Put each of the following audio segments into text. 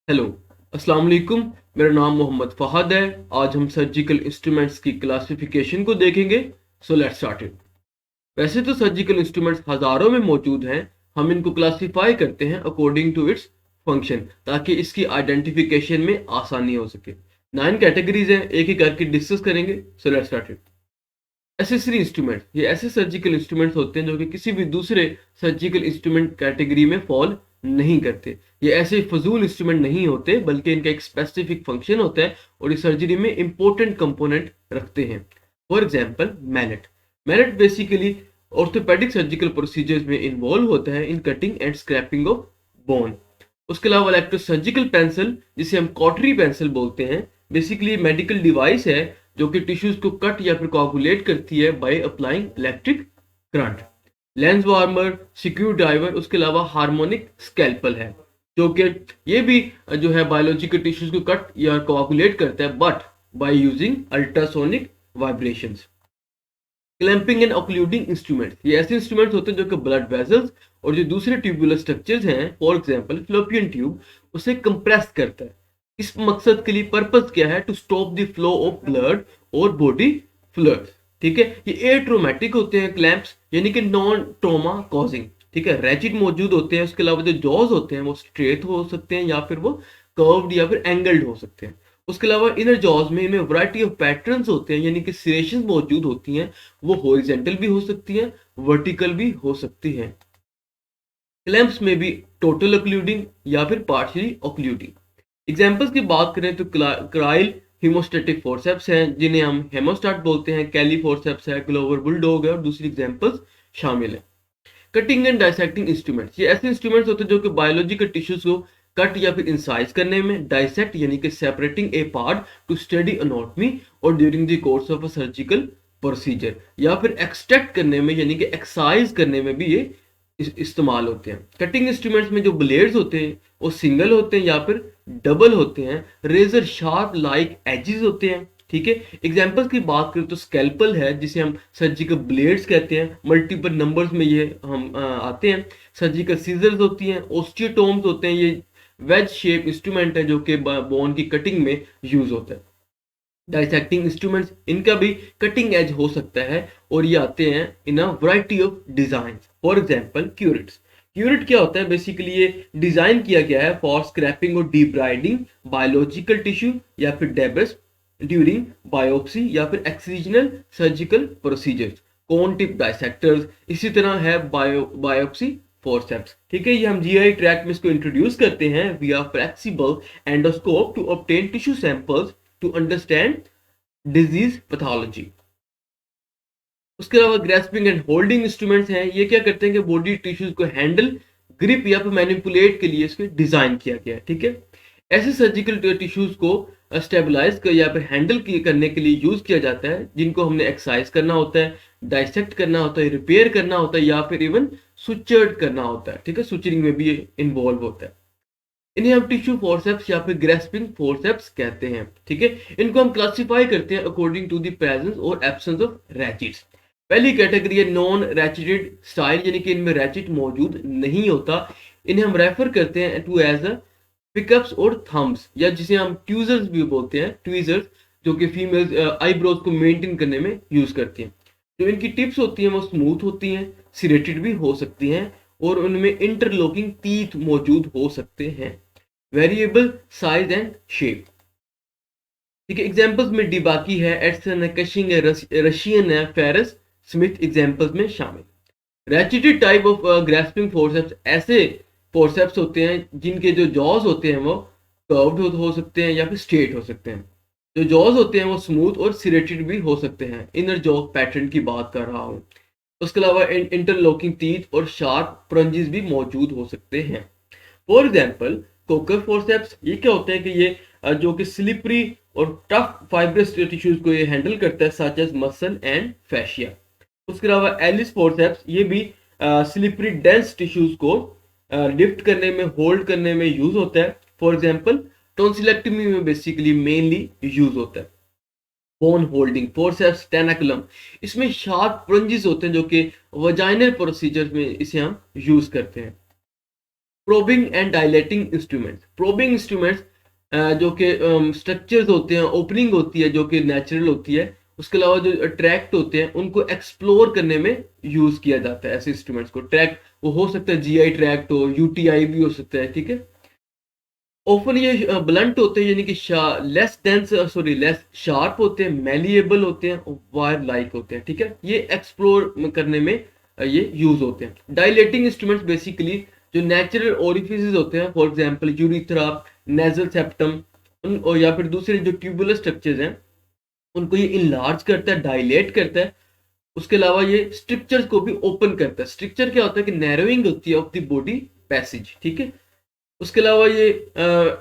Hello, अस्सलाम वालेकुम। मेरा नाम मोहम्मद फ़हद है। आज हम सर्जिकल इंस्ट्रूमेंट्स की क्लासिफिकेशन को देखेंगे। So let's start it. वैसे तो सर्जिकल इंस्ट्रूमेंट्स हज़ारों में मौजूद हैं। हम इनको क्लासिफाई करते हैं अकॉर्डिंग टू इट्स फंक्शन, ताकि इसकी आइडेंटिफिकेशन में आसानी हो सके। 9 कैटेगरीज हैं, एक ही करके डिस्कस करेंगे। So let's start it. Accessory instrument, ये ऐसे सर्जिकल इंस्ट्रूमेंट्स होते हैं जो कि किसी भी दूसरे सर्जिकल इंस्ट्रूमेंट कैटेगरी में फॉल नहीं करते। ये ऐसे फजूल इंस्ट्रूमेंट नहीं होते, बल्कि इनका एक स्पेसिफिक फंक्शन होता है और इस सर्जरी में इंपॉर्टेंट कंपोनेंट रखते हैं। For example mallet. Mallet basically orthopaedic surgical procedures में इन्वॉल्व होता है in cutting and scraping of bone. उसके अलावा इलेक्ट्रोसर्जिकल पेंसिल, जिसे हम कॉटरी पेंसिल बोलते हैं, बेसिकली मेडिकल डिवाइस है जो कि टिश्यूज को कट या फिर कोगुलेट करती है by applying electric current. Lens warmer, secure diver, उसके अलावा हार्मोनिक स्कैल्पल है जो कि ये भी जो है बायोलॉजिकल टिश्यूज को कट या कोगुलेट करता है, but by using ultrasonic vibrations. Clamping and ऑक्लूडिंग instruments, ये ऐसे इंस्ट्रूमेंट्स होते हैं जो कि ब्लड वेसल्स और जो दूसरे ट्यूबुलर स्ट्रक्चर्स हैं, फॉर एग्जांपल फ्लोपियन ट्यूब, उसे कंप्रेस करता है। इस मकसद के लिए पर्पस क्या है? To stop the flow of blood और बॉडी फ्लूइड्स। ठीक है, ये एट्रोमेटिक होते हैं क्लैंप्स, यानी कि नॉन ट्रॉमा कॉजिंग। ठीक है, रैचिट मौजूद होते हैं। उसके अलावा जो जॉज होते हैं वो स्ट्रेट हो सकते हैं या फिर वो कर्व्ड या फिर एंगल्ड हो सकते हैं। उसके अलावा इनर जॉज में इनमें वैरायटी ऑफ पैटर्न्स होते हैं, यानी कि सिरेशंस मौजूद होती हैं। वो हॉरिजॉन्टल भी हो सकती हैं, वर्टिकल भी हो सकती हैं। क्लैंप्स में भी टोटल ऑक्लूडिंग या फिर पार्शियली ऑक्लूडिंग। एग्जांपल्स की बात करें तो क्राइल हीमोस्टैटिक फोर्सेप्स हैं, जिन्हें हम हेमोस्टाट बोलते हैं। कैली फोर्सेप्स है, ग्लोवर बुलडॉग है और दूसरी एग्जांपल्स शामिल हैं। कटिंग एंड डाइसेक्टिंग इंस्ट्रूमेंट्स, ये ऐसे इंस्ट्रूमेंट्स होते हैं जो कि बायोलॉजिकल टिश्यूज को कट या फिर इंसाइज करने में, डाइसेक्ट यानी कि सेपरेटिंग ए पार्ट टू स्टडी एनाटॉमी, और during the course of a surgical procedure, या फिर एक्सट्रैक्ट करने में यानी कि एक्साइज करने में भी ये इस्तेमाल होते हैं। कटिंग इंस्ट्रूमेंट्स में जो ब्लेड्स होते हैं वो सिंगल होते हैं या फिर डबल होते हैं। रेजर शार्प लाइक एजेस होते हैं। ठीक है, एग्जांपल्स की बात करें तो स्कैल्पल है, जिसे हम सर्जिकल ब्लेड्स कहते हैं। मल्टीपल नंबर्स में ये हम आते हैं। सर्जिकल सीजर्स होती हैं। ओस्टियोटोम्स होते हैं, ये वेज शेप इंस्ट्रूमेंट है जो कि बोन की कटिंग में यूज होता है। डाइसेक्टिंग इंस्ट्रूमेंट्स, इनका भी कटिंग एज हो सकता है और ये आते हैं in a variety of design. For example curettes. Curette क्या होता है? बेसिकली ये डिजाइन किया गया है फॉर स्क्रैपिंग और डीब्राइडिंग बायोलॉजिकल टिश्यू या फिर डेब्रिस ड्यूरिंग बायोप्सी या फिर एक्सिजनल सर्जिकल प्रोसीजर्स। कोन टिप डाइसेक्टर्स, इसी तरह है बायोप्सी फोर्सेप्स। ठीक है, ये हम जीआई ट्रैक में इसको इंट्रोड्यूस करते हैं via flexible endoscope to obtain tissue samples to understand disease pathology. उसके अलावा ग्रेस्पिंग एंड होल्डिंग इंस्ट्रूमेंट्स हैं। ये क्या करते हैं कि बॉडी टिश्यूज को हैंडल, ग्रिप या फिर मैनिपुलेट के लिए इसके डिजाइन किया गया है। ठीक है, ऐसे सर्जिकल टिश्यूज को स्टेबलाइज कर या फिर हैंडल करने के लिए यूज किया जाता है, जिनको हमने एक्सरसाइज करना होता है, डाइसेक्ट करना होता है, रिपेयर करना होता है या फिर इवन सुचर्ड करना होता है। ठीक है, सुचरिंग में भी इन्वॉल्व होता है। इन्हें हम टिश्यू फोर्सेप्स या फिर ग्रेस्पिंग फोर्सेप्स कहते हैं। ठीक है, इनको हम क्लासिफाई करते हैं अकॉर्डिंग टू द प्रेजेंस और एब्सेंस ऑफ रैचिट्स। पहली कैटेगरी है नॉन रैचिटेड स्टाइल, यानी कि इनमें रैचिट मौजूद नहीं होता। इन्हें हम रेफर करते हैं टू एज अ पिकअप्स और थम्स, या जिसे हम ट्यूजर्स भी बोलते हैं, ट्वीजर्स, जो कि फीमेल्स आईब्रोज को मेंटेन करने में यूज करती हैं। जो इनकी टिप्स होती हैं वो स्मूथ होती हैं, सिरेटेड भी हो सकती हैं, और उनमें इंटरलॉकिंग टीथ मौजूद हो सकते हैं। Variable size and shape. ठीक है, एग्जांपल्स में डिबाकी है, एडसन है, कशिंग है, रशियन है, फेरस स्मिथ एग्जांपल्स में शामिल। रैचिटेड टाइप ऑफ ग्रास्पिंग फोर्सेप्स ऐसे फोर्सेप्स होते हैं जिनके जो जॉज होते हैं वो कर्व्ड हो सकते हैं या फिर स्ट्रेट हो सकते हैं। जो जॉज होते हैं वो स्मूथ और सिरेटेड भी हो सकते हैं। इनर जॉ पैटर्न की बात कर रहा हूँ। उसके अलावा इंटरलॉकिंग टीथ और शार्प प्रंजेस भी मौजूद हो सकते हैं। फॉर एग्जाम्पल कोकर फोर्सेप्स, ये क्या होते हैं कि ये जो कि स्लिपरी और टफ फाइब्रस टिश्यूज को ये हैंडल करता है, सच एज मसल एंड फैशिया। उसके अलावा एलिस फोर्सेप्स, ये भी स्लिपरी डेंस टिश्यूज को लिफ्ट करने में, होल्ड करने में यूज होता है। फॉर एग्जाम्पल टोंसिलेक्टमी में बेसिकली मेनली यूज होता है। बोन होल्डिंग फोर्सेप्स टेनाकुलम, इसमें शार्प प्लंजेस होते हैं जो कि वजाइनल प्रोसीजर में इसे हम यूज करते हैं। Probing and dilating instruments. Probing instruments जो कि स्ट्रक्चर्स होते हैं, ओपनिंग होती है जो कि नेचुरल होती है, उसके अलावा जो ट्रैक्ट होते हैं उनको एक्सप्लोर करने में यूज किया जाता है। ऐसे इंस्ट्रूमेंट्स को ट्रैक वो हो सकता है जीआई ट्रैक्ट हो, यूटीआई भी हो सकता है, ठीक है। ऑफन ये ब्लंट होते हैं, यानी कि लेस डेंस लेस शार्प होते हैं, मेलिएबल होते हैं, वायर लाइक होते हैं, ठीक है। ये एक्सप्लोर करने में ये यूज होते हैं। डायलेटिंग इंस्ट्रूमेंट्स बेसिकली जो नेचुरल ओरिफिसेस होते हैं, for example urethra, nasal septum, और या फिर दूसरे जो ट्यूबुलर स्ट्रक्चर्स हैं उनको ये इनलार्ज करता है, डायलेट करता है। उसके अलावा ये स्ट्रक्चर्स को भी ओपन करता है। स्ट्रक्चर क्या होता है कि नैरोइंग होती है ऑफ द बॉडी पैसेज, ठीक है। उसके अलावा ये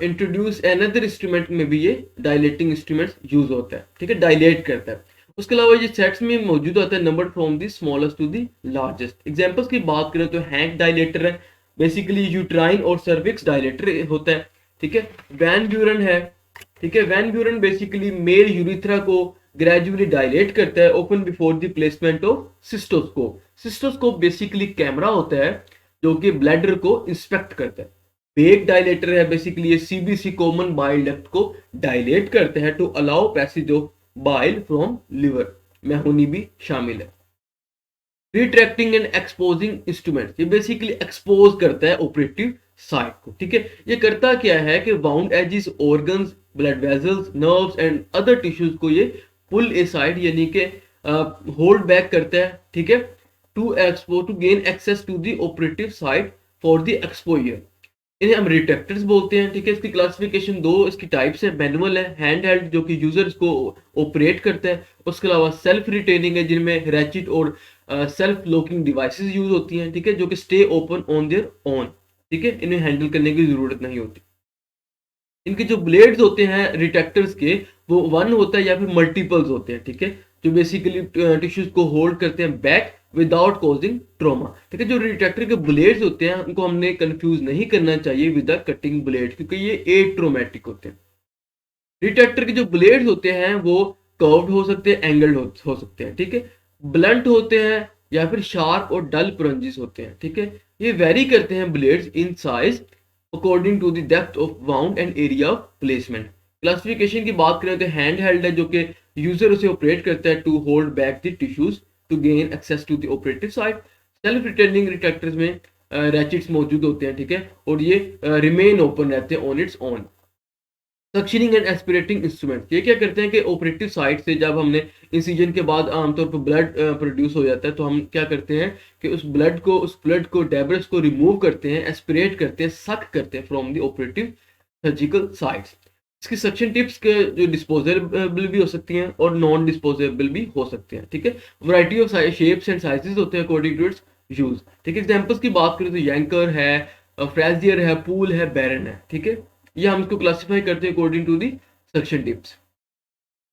इंट्रोड्यूस एनदर इंस्ट्रूमेंट में भी ये डायलेटिंग इंस्ट्रूमेंट्स यूज होता है, ठीक है, डायलेट करता है। उसके अलावा ये सेट्स में मौजूद होता है number from the smallest to the largest. Examples की बात करें तो हैंक डायलेटर है, बेसिकली यूट्राइन और सर्विक्स डायलेटर होता है, ठीक है। वैन ब्यूरन है, ठीक है। Van Buren basically male urethra को ग्रेजुअली डायलेट करता है open before the placement of cystoscope. Cystoscope basically camera होता है जो कि ब्लैडर को इंस्पेक्ट करता है। बेक डायलेटर है, बेसिकली ये सीबीसी कॉमन बाइल डक्ट को डायलेट करते हैं to allow passage of bile from liver, में होनी भी शामिल है। रिट्रैक्टिंग एंड एक्सपोजिंग इंस्ट्रूमेंट, ये बेसिकली एक्सपोज करता है ऑपरेटिव साइट को, ठीक है। ये करता क्या है कि wound edges, organs, blood vessels, nerves and other tissues को ये पुल ए साइड यानी कि होल्ड बैक करता है, ठीक है, to gain access to the operative site for the exposure. इन्हें हम रिट्रैक्टर्स बोलते हैं, ठीक है। इसकी क्लासिफिकेशन दो इसकी टाइप्स है, मैनुअल है, हैंड हेल्ड जो कि यूजर्स को ऑपरेट करता है। उसके अलावा सेल्फ रिटेनिंग है जिनमें रैचिट और सेल्फ लॉकिंग डिवाइसेस यूज होती हैं, ठीक है, जो कि stay open on their own, ठीक है, इन्हें हैंडल करने की जरूरत नहीं होती। इनके जो ब्लेड्स होते हैं रिट्रैक्टर्स के, वो वन होता है या फिर मल्टीपल्स होते हैं, ठीक है, जो बेसिकली टिश्यूज को होल्ड करते हैं बैक विदाउट कॉजिंग ट्रॉमा, ठीक है। जो रिट्रैक्टर के ब्लेड्स होते हैं उनको हमने कंफ्यूज नहीं करना चाहिए विद द कटिंग ब्लेड, क्योंकि ये एट्रोमेटिक होते हैं। रिट्रैक्टर के जो ब्लेड्स होते हैं वो कर्व्ड हो सकते हैं, एंगल्ड हो सकते हैं, ठीक है, ब्लंट होते हैं या फिर शार्प और डल प्लंजेस होते हैं, ठीक है। ये वेरी करते हैं blades in size according to the depth of wound and area of placement. Classification की बात करें तो हैंड हेल्ड है जो कि यूजर उसे ऑपरेट करता है to hold back the tissues to gain access to the operative site. Self returning retractors में रैचिट्स मौजूद होते हैं, ठीक है, और ये रिमेन ओपन रहते हैं on its own. Suctioning and aspirating instrument, ये क्या करते हैं कि ऑपरेटिव साइट से जब हमने इंसिजन के बाद आमतौर पर ब्लड प्रोड्यूस हो जाता है, तो हम क्या करते हैं कि उस ब्लड को डेब्रिस को रिमूव करते हैं, एस्पिरेट करते हैं, सक करते हैं from the operative surgical sites. इसकी सक्शन टिप्स के जो डिस्पोजेबल भी हो सकती हैं और नॉन डिस्पोजेबल भी हो सकते हैं, ठीक है। Variety of shapes and sizes होते हैं अकॉर्डिंग टू इट्स यूज, ठीक है। एग्जांपल्स की बात करें तो यंकर है, फ्रेजियर है, पूल है, बैरन है, ठीक है। ये हम इसको क्लासिफाई करते हैं according to the suction tips.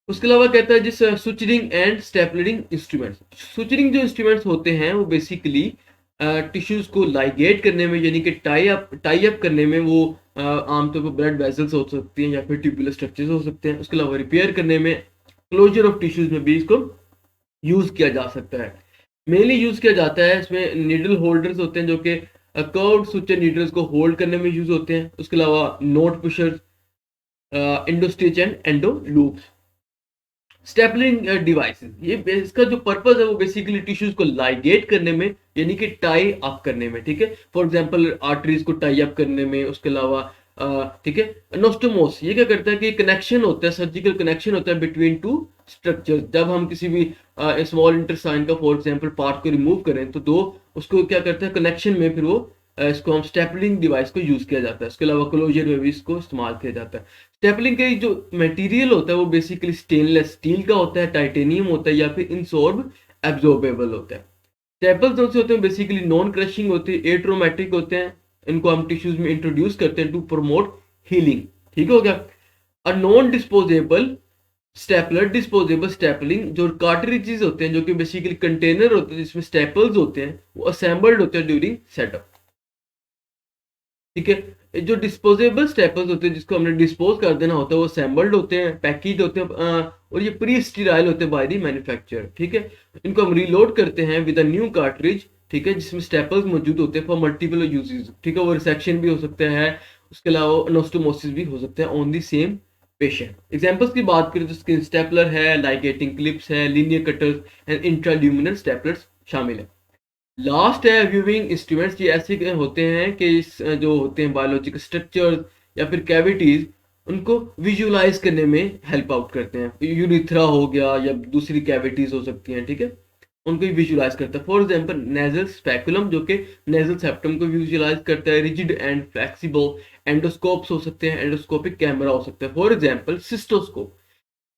उसके अलावा कहता है जिस suturing and stapling instruments. Suturing जो इंस्ट्रूमेंट्स होते हैं वो बेसिकली टिश्यूज को लाइगेट करने में यानी कि टाई अप करने में, वो आमतौर पर ब्लड वेसल्स हो सकती हैं या फिर ट्यूबुलर स्ट्रक्चर्स हो सकते हैं। उसके अलावा रिपेयर करने में, क्लोजर ऑफ टिश्यूज में भी इसको यूज किया जा सकता है। मेनली यूज किया जाता है इसमें नीडल होल्डर्स होते हैं जो कि कर्व्ड सुचर नीडल्स को होल्ड करने में यूज होते हैं। उसके अलावा knot pushers, endostitch and endo loops. Stapling devices, ये इसका जो पर्पस है वो बेसिकली टिश्यूज को लाइगेट करने में यानी कि टाई अप करने में, ठीक है। फॉर एग्जांपल आर्टरीज को टाई अप करने में। उसके अलावा ठीक है, एनास्टोमोस, ये क्या करता है कि कनेक्शन होता है, सर्जिकल कनेक्शन होता है बिटवीन टू स्ट्रक्चर्स। जब हम किसी भी स्मॉल इंटेस्टाइन का फॉर एग्जांपल पार्ट को रिमूव करें तो दो उसको क्या करता है कनेक्शन में, फिर वो इसको हम स्टेपलिंग डिवाइस को यूज किया जाता है। उसके अलावा क्लोजर में भी इसको इस्तेमाल किया जाता है। स्टेपलिंग का जो मटेरियल होता है वो बेसिकली स्टेनलेस स्टील का होता है, टाइटेनियम होता है या फिर इनसॉर्ब एब्जॉर्बेबल होता है। स्टेपल्स जो होते हैं बेसिकली नॉन क्रशिंग होते हैं, एट्रोमेटिक होते हैं। इनको हम टिश्यूज में इंट्रोड्यूस करते हैं टू प्रमोट हीलिंग, ठीक हो गया। और non disposable stapler, disposable stippling जो कार्ट्रिजेस होते हैं जो कि बेसिकली कंटेनर होते हैं जिसमें स्टेपल्स होते हैं, वो असेंबल्ड होते हैं ड्यूरिंग सेटअप, ठीक है। जो डिस्पोजेबल स्टेपल्स होते हैं जिसको हमने डिस्पोज कर देना होता है वो असेंबल्ड होते हैं, पैकेज होते हैं, और ये प्री स्टीराइल होते हैं बाय द मैन्युफैक्चरर, ठीक है। इनको हम रीलोड करते हैं विद अ न्यू कार्ट्रिज, ठीक है, जिसमें स्टेपल्स मौजूद होते हैं फॉर मल्टीपल यूजेस, ठीक है, वो रिसेक्शन भी हो सकता है, उसके अलावा अनोस्टोमोसिस भी हो सकता है on the same patient. Examples की बात करें तो स्किन स्टेपलर है, लाइगेटिंग क्लिप्स है, linear cutters and intraluminal staplers शामिल है। लास्ट है व्यूइंग इंस्ट्रूमेंट्स। ये ऐसे होते हैं कि जो होते हैं बायोलॉजिकल स्ट्रक्चर्स या फिर कैविटीज, उनको विजुअलाइज करने में हेल्प आउट करते हैं। यूरिथ्रा हो गया या दूसरी कैविटीज हो सकती हैं, ठीक है, उनको विजुअलाइज करता है। फॉर एग्जांपल नेजल स्पेकुलम जो कि नेजल सेप्टम को विजुअलाइज करता है। रिजिड एंड फ्लेक्सिबल एंडोस्कोप्स हो सकते हैं, एंडोस्कोपिक कैमरा हो सकता है। फॉर एग्जांपल सिस्टोस्कोप,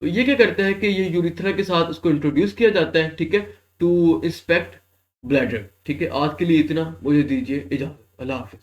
तो ये क्या करता है कि ये यूरिथ्रा के साथ उसको इंट्रोड्यूस किया जाता है, ठीक है, टू इंस्पेक्ट ब्लैडर। ठीक है, आज के लिए इतना, मुझे दीजिए इजाजत। अल्लाह हाफिज।